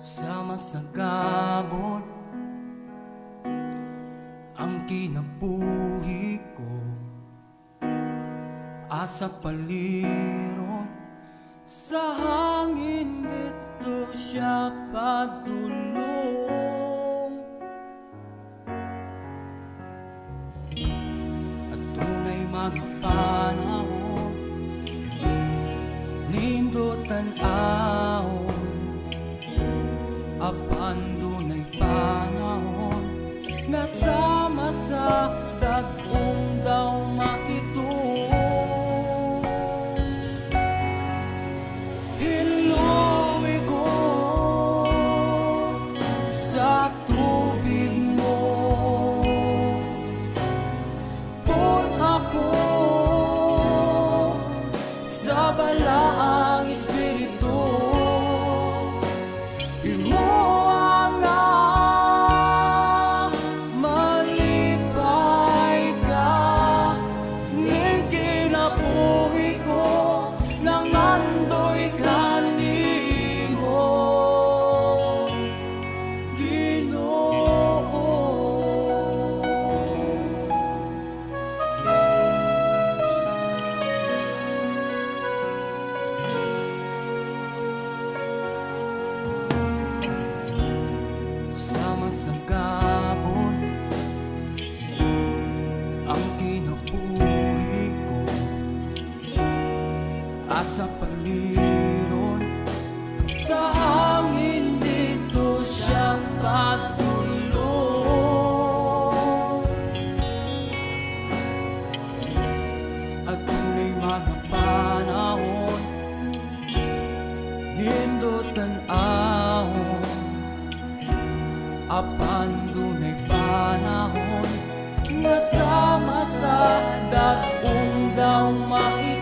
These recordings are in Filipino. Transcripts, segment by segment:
Sama sa gabon ang kinabuhi ko, asa paliron sa hangin dito siya padulong. At tunay mga panahon nindutan ahon, apan dunay panahon nasama sa dagkong daw maitong. Hinuwi ko sa tubig mo, pun ako sa balaang espiritu. Sama sa gabon ang kinabuhi ko, asa paliron sa hangin dito siya padulong. At tunay mga panahon nindutan ahon, apan dunay panahon nasama sa dagkong daw maitong.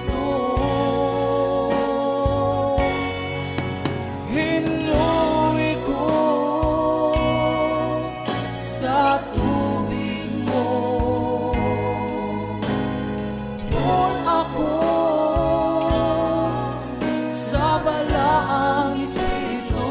Hinuwi ko sa tubig mo, pun ako sa balaang espiritu.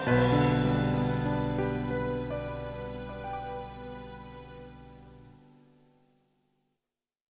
Ngunit